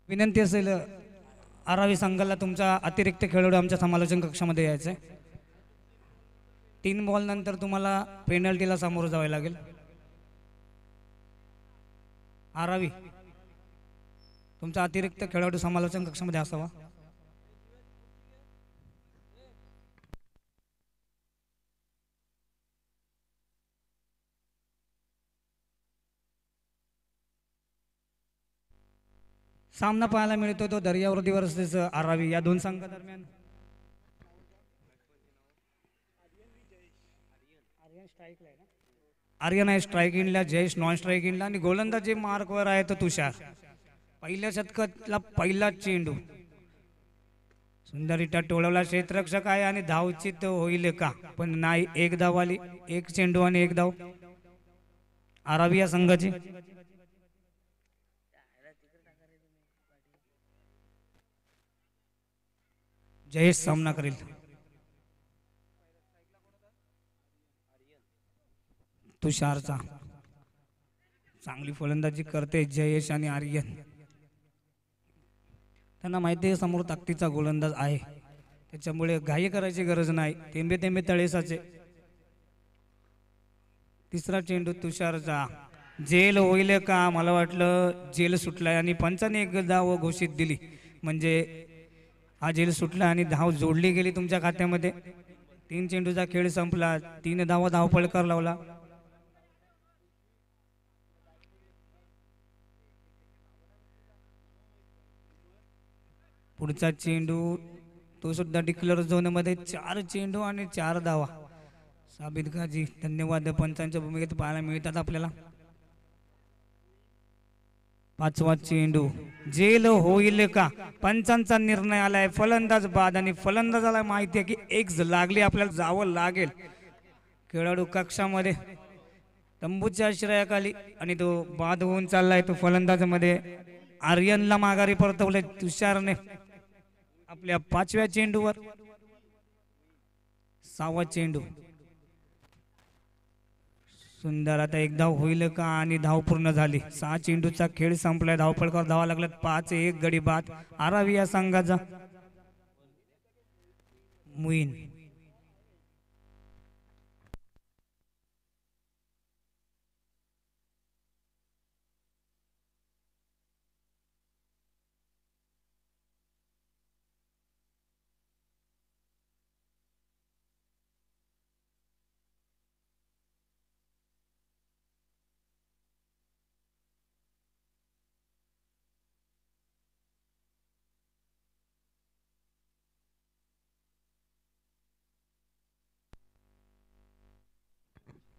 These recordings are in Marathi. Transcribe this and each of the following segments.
विनंती असेल आरावी संघाला तुमचा अतिरिक्त खेळाडू आमच्या समालोचन कक्षामध्ये यायचं आहे. 3 बॉल नंतर तुम्हाला पेनल्टीला सामोरं जावे लागेल. आरावी तुमचा अतिरिक्त खेळाडू समालोचन कक्षामध्ये असावा. सामना पाहायला मिळतो तो दर्यावर्दी वर्सेस आरावी या दोन संघादरम्यान. आर्यन आहे स्ट्राईक इनला, जयेश नॉन स्ट्राईक इनला आणि गोलंदाजी मार्कवर आहे तो तुषार. पहिल्या शतकातला पहिला चेंडू सुंदररित्या टोळवला क्षेत्ररक्षक आहे आणि धावचित होईल का, पण नाही. एक धाव आली, एक चेंडू आणि एक धाव आरावी या संघाची. जयेश सामना करेल. तुषारचा चांगली फलंदाजी करते जयेश आणि आर्यन. त्यांना माहिती आहे समोर ताकदीचा गोलंदाज आहे, त्याच्यामुळे घाई करायची गरज नाही. थेंबे थेंबे तळेसाचे. तिसरा चेंडू तुषारचा. जेल होईल का, मला वाटलं जेल सुटलाय आणि पंचाने एक धाव घोषित दिली, म्हणजे हा जेल सुटला आणि धाव जोडली गेली तुमच्या खात्यामध्ये. 3 चेंडूचा खेळ संपला, 3 धावा धावपळकर लावला. पुढचा चेंडू तो सुद्धा डिक्लेअर झोन मध्ये. 4 चेंडू आणि 4 धावा. साबित काजी धन्यवाद पंचांच्या भूमिकेत पाहायला मिळतात आपल्याला. 5वा चेंडू जेल होईल का, पंचांचा निर्णय आलाय. फलंदाज बाद आणि फलंदाजाला माहिती आहे की एक्स लागली, आपल्याला जावं लागेल. खेळाडू कक्षामध्ये तंबूच्या आश्रयाखाली आणि तो बाद होऊन चाललाय. तो फलंदाजामध्ये आर्यनला माघारी परतवले तुषारने आपल्या 5व्या चेंडूवर. 6वा चेंडू सुंदर. आता एक धाव होईल का आणि धाव पूर्ण झाली. 6 चेंडूचा खेळ संपलाय. धावपळकर धावा लागल्यात. 5-1 गडी बाद आरावी या संघाचा. मुईन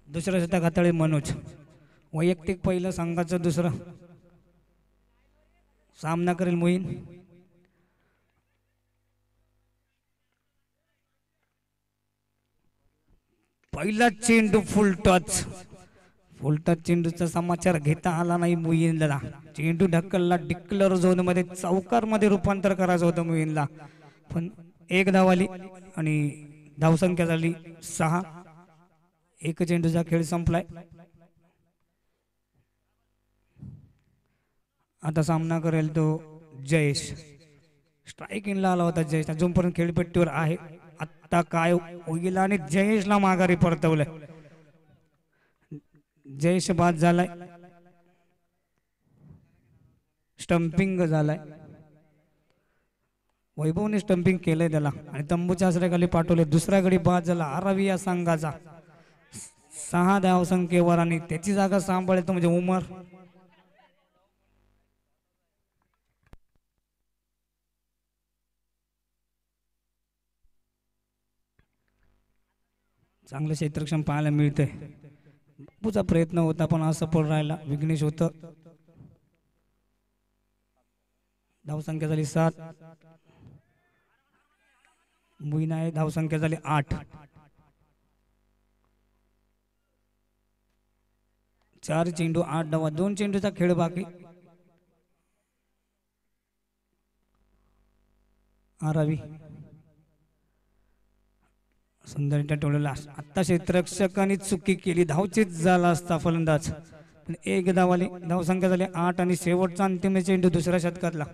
दुसऱ्या षटक हाताळी मनोज. वैयक्तिक पहिलं संघाचं दुसरं. सामना करेल मोहीन. पहिला चेंडू फुल टच. फुल टच चेंडूचा समाचार घेता आला नाही मोहीनला. चेंडू ढकलला डिक्लेअर झोन मध्ये. चौकार मध्ये रूपांतर करायचं होतं मोहीनला, पण एक धाव आली आणि धावसंख्या झाली 6. एक चेंडूचा खेळ संपलाय. आता सामना करेल तो जयेश. स्ट्राईक इनला आला होता जयेश, जोपर्यंत खेळपट्टीवर आहे. आता काय होईल आणि जयेशला माघारी परतवलंय. जयेश बाद झालाय. स्टंपिंग झालाय. वैभवने स्टंपिंग केलंय त्याला आणि तंबूच्या आश्रयाखाली पाठवले. दुसरा गडी बाद झाला आरावी या संघाचा. 6 धावसंख्येवर आणि त्याची जागा सांभाळतो म्हणजे उमर. चांगलं क्षेत्ररक्षण पाहायला मिळतंय. बापूचा प्रयत्न होता पण असफळ राहिला. विघ्नेश होत. धावसंख्या झाली 7. मुईन आहे. धावसंख्या झाली 8. 4 चेंडू 8 धावा. 2 चेंडूचा खेळ बाकी. आरावी सुंदर टोळला. आता क्षेत्ररक्षकांनी चुकी केली. धावचीत झाला असता फलंदाज, पण एक धाव आली. धावसंख्या झाली 8 आणि शेवटचा अंतिम चेंडू दुसऱ्या षटकातला.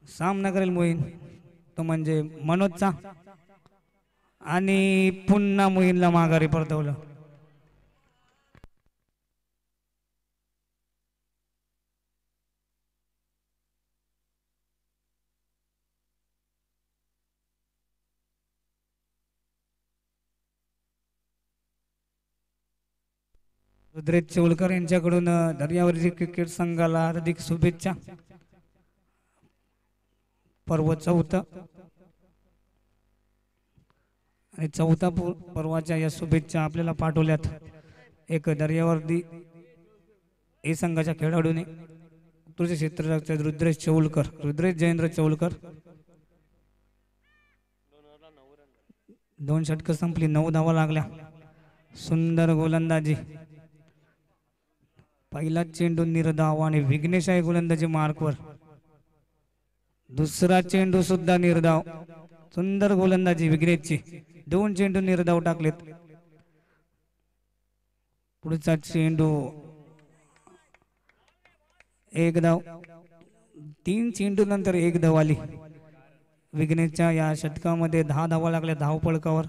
सामना करेल मोहीन तो म्हणजे मनोजचा आणि पुन्हा मोहीनला माघारी परतवलं. रुद्रेश चौलकर यांच्याकडून दर्यावरची क्रिकेट संघाला हार्दिक शुभेच्छा. पर्व चौथा आणि चौथा पर्वाच्या या शुभेच्छा आपल्याला पाठवल्यात एक दर्यावर्दी ए संघाच्या खेळाडूने तुझे क्षेत्र रुद्रेश चौलकर, रुद्रेश जयेंद्र चौलकर. 2 षटकं संपली, 9 धावा लागल्या. सुंदर गोलंदाजी. पहिला चेंडू निर्धाव आणि विघ्नेश आहे गोलंदाजी मार्कवर. दुसरा चेंडू सुद्धा निर्धाव. सुंदर गोलंदाजी विघ्नेशची. 2 चेंडू निर्धाव टाकलेत. पुढचा चेंडू 1 धाव. 3 चेंडू नंतर 1 धाव आली. विघ्नेशच्या या षटकामध्ये 10 धावा लागल्या धावपळकावर.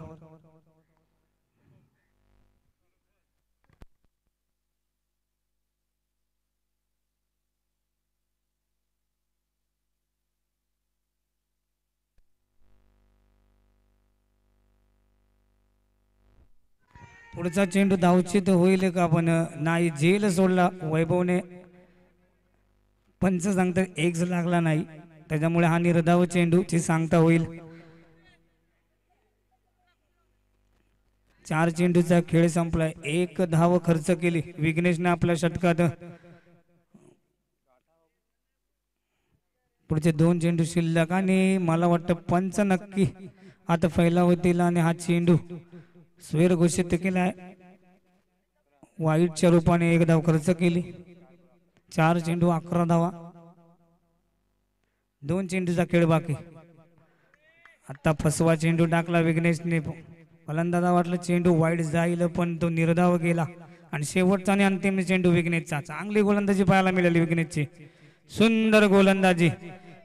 पुढचा चेंडू धावचित होईल का पण नाही. झेल सोडला वैभवने. पंच सांगता एक्स लागला नाही, त्याच्यामुळे हा निर्धाव चेंडूची सांगता होईल. 4 चेंडूचा खेळ संपलाय. 1 धाव खर्च केली विघ्नेशने आपल्या षटकात. पुढचे 2 चेंडू शिल्लक आणि मला वाटतं पंच नक्की आता फैला होतील आणि हा चेंडू स्वेर घोषित केलाय. वाईटच्या रूपाने 1 धाव खर्च केली. 4 चेंडू 11 धावा. 2 चेंडूचा खेळ बाकी. आता फसवा चेंडू टाकला विघ्नेशने. फलंदाजा वाटलं चेंडू वाईट जाईल पण तो निर्धाव गेला आणि शेवटचा आणि अंतिम चेंडू विघ्नेशचा. चांगली गोलंदाजी पाहायला मिळाली विघ्नेशची. सुंदर गोलंदाजी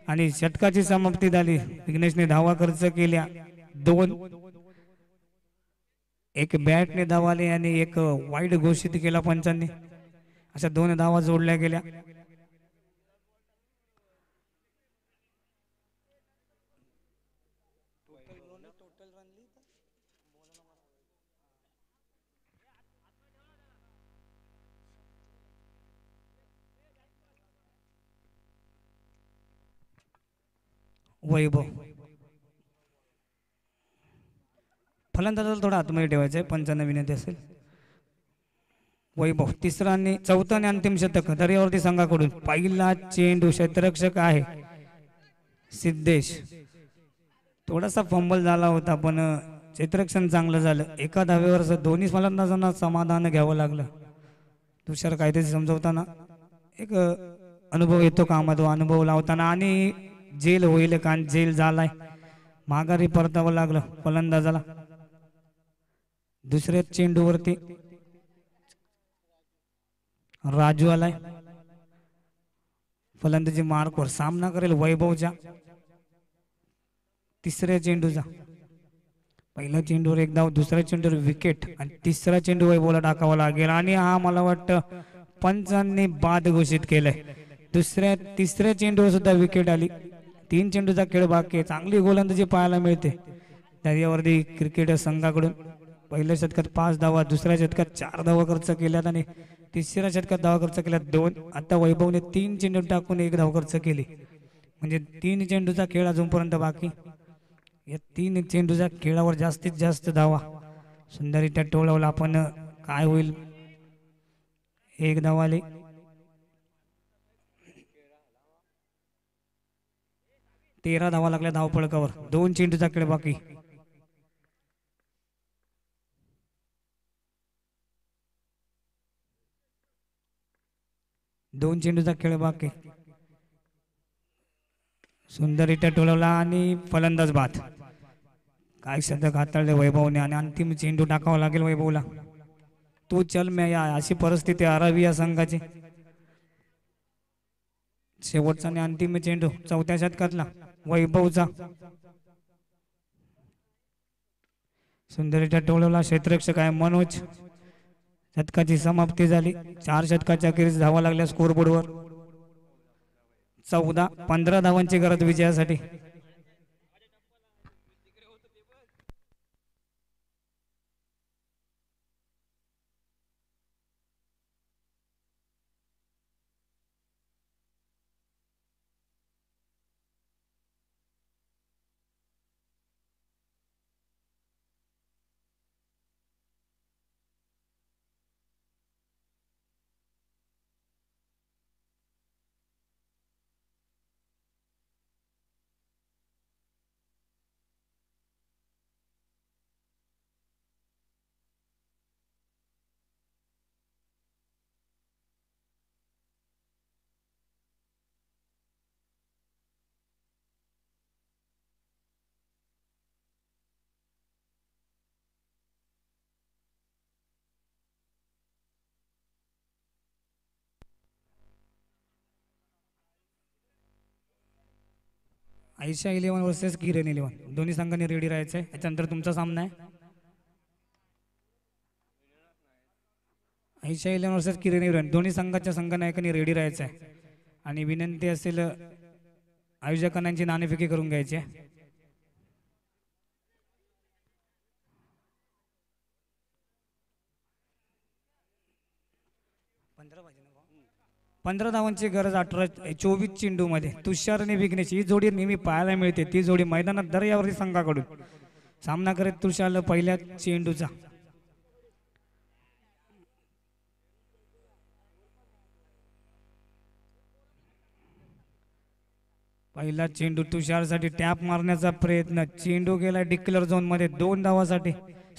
आणि षटकाची समाप्ती झाली. विघ्नेशने धावा खर्च केल्या 2. एक बॅटने धाव आली आणि एक वाईट घोषित केला पंचांनी. अशा 2 धावा जोडल्या गेल्या. वैभव फलंदाजाला थोडा आतमध्ये ठेवायचं आहे. पंचांना विनंती असेल. वैभव तिसरा आणि चौथा आणि अंतिम शतक दर्यावरती संघाकडून. पहिला चेंडू क्षेत्ररक्षक आहे सिद्धेश. थोडासा फंबल झाला होता पण क्षेत्ररक्षण चांगलं झालं. 1 धावेवर दोन्ही फलंदाजांना समाधान घ्यावं लागलं. तुषार काहीतरी समजवताना एक अनुभव येतो कामात. अनुभव लावताना आणि जेल होईल का जेल झालाय. माघारी परतावं लागलं फलंदाजाला. दुसऱ्या चेंडूवरती राजू आलाय. फलंदाजी मार्कवर. सामना करेल वैभवच्या. तिसऱ्या चेंडूचा. पहिल्या चेंडूवर 1 धाव, दुसऱ्या चेंडूवर विकेट आणि तिसरा चेंडू वैभवला टाकावा लागेल आणि हा मला वाटतं पंचांनी बाद घोषित केलाय. तिसऱ्या चेंडूवर सुद्धा विकेट आली. 3 चेंडूचा खेळ बाकी आहे. चांगली गोलंदाजी पाहायला मिळते दर्यावर्दी क्रिकेट संघाकडून. पहिल्या षटकात 5 धावा, दुसऱ्या षटकात 4 धावा खर्च केल्यात आणि तिसऱ्या षटकात धावा खर्च केल्यात 2. आता वैभवने 3 चेंडू टाकून 1 धाव खर्च केली. म्हणजे 3 चेंडूचा खेळ अजूनपर्यंत बाकी. या 3 चेंडूच्या खेळावर जास्तीत जास्त धावा सुंदररित्या टोळवला. आपण काय होईल. 1 धाव आली. 13 धावा लागल्या धावपळकावर. 2 चेंडूचा खेळ बाकी. दोन चेंडूचा खेळ बाकी. सुंदररित्या टोलवला आणि फलंदाज बाद. काय शतक हाताळले वैभवने आणि अंतिम चेंडू टाकावा लागेल वैभवला. तू चल मैं या अशी परिस्थिती आरावी या संघाची. शेवटचा आणि अंतिम चेंडू चौथ्या षटकातला वैभवचा सुंदरीच्या टोळवला क्षेत्ररक्षक आहे मनोज. षटकाची समाप्ती झाली. 4 षटकाच्या अखेरीस धावा लागल्या स्कोरबोर्डवर. 14-15 धावांची गरज विजयासाठी. आयशा 11 वर्सेस किरण 11 दोन्ही संघांनी रेडी राहायचंय. याच्यानंतर तुमचा सामना आहे. आयशा 11 वर्सेस किरण 11 दोन्ही संघाच्या संघनायकांनी रेडी राहायचं आहे. आणि विनंती असेल आयोजकांना नाणेफेकी करून घ्यायची आहे. 15 धावांची गरज 24 चेंडू मध्ये. तुषार आणि विघ्नेश ही जोडी नेहमी पाहायला मिळते. ती जोडी मैदानात दर्यावरती संघाकडून सामना करत तुषारला पहिल्या चेंडूचा. पहिला चेंडू तुषारसाठी टॅप मारण्याचा प्रयत्न. चेंडू गेला डिक्लेअर झोन मध्ये. 2 धावासाठी.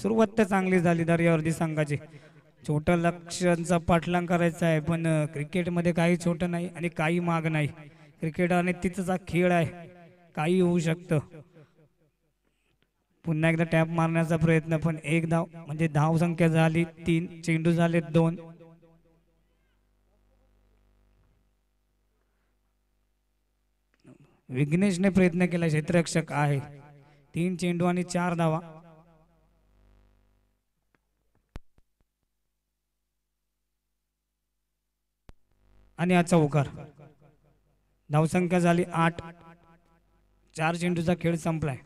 सुरुवात तर चांगली झाली दर्यावरती संघाची. छोट्या लक्ष्यांचा पाठलाग करायचा आहे पण क्रिकेटमध्ये काही छोटं नाही आणि काही माग नाही. क्रिकेट आणि तिचा खेळ आहे. काही होऊ शकतं. पुन्हा एकदा टॅप मारण्याचा प्रयत्न पण 1 धाव म्हणजे धाव संख्या झाली 3. चेंडू झाले 2. विघ्नेशने प्रयत्न केला. क्षेत्ररक्षक आहे. 3 चेंडू आणि 4 धावा. आणि आजचा उकार. धावसंख्या झाली 8. 4 चेंडूचा खेळ संपलाय.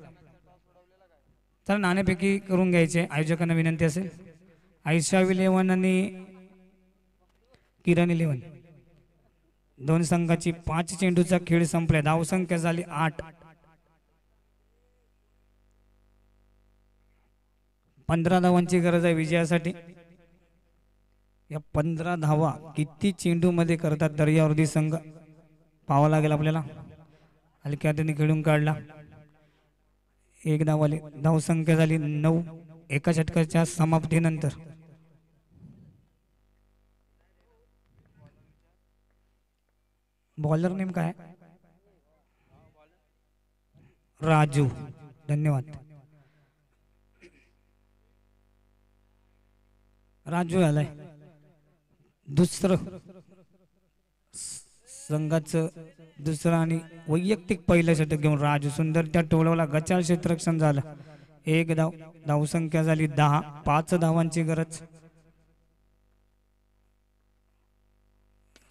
तर नाणेफेकी करून घ्यायचे आयोजकांना विनंती असेल. आयशा 11 आणि किरण 11 दोन संघाची 5 चेंडूचा खेळ संपलाय. धावसंख्या झाली 8. 15 धावांची गरज आहे विजयासाठी. या 15 धावा किती चेंडू मध्ये करतात दर्यावरती संघ पाहावा लागेल आपल्याला. हलक्या हाताने खेळून काढला. 1 धाव आली. धावसंख्या झाली 9. एका षटकाच्या समाप्तीनंतर. बॉलर नेम काय? राजू. धन्यवाद. राजू आलाय. दुसरं संघाचं दुसरं आणि वैयक्तिक पहिलं षटक घेऊन राजू सुंदर त्या टोळवला. गचाळ क्षेत्ररक्षण झालं. 1 धाव. धावसंख्या झाली 10. 5 धावांची गरज.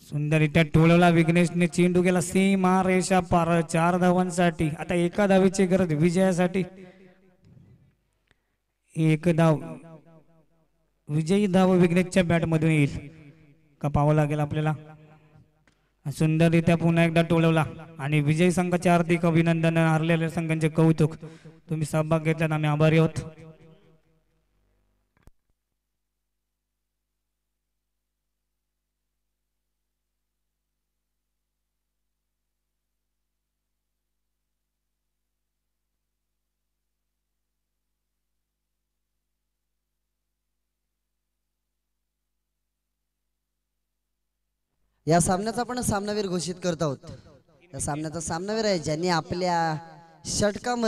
सुंदरीत्या टोळवला. विघ्नेशने चेंडू गेला सीमा रेषा पार. 4 धावांसाठी. आता 1 धावेची गरज विजयासाठी. 1 धाव. विजयी धाव विघ्नेशच्या बॅट मधून येईल का पाहावं लागेल आपल्याला. सुंदररित्या पुन्हा एकदा टोळवला आणि विजयी संघाचे हार्दिक अभिनंदन. हरलेल्या संघांचे कौतुक. तुम्ही सहभाग घेतल्यात आम्ही आभारी आहोत. या सामन्याचा आपण सामनावीर घोषित करत आहोत. या सामन्याचा सामनावीर आहे ज्यांनी आपल्या षटकामध्ये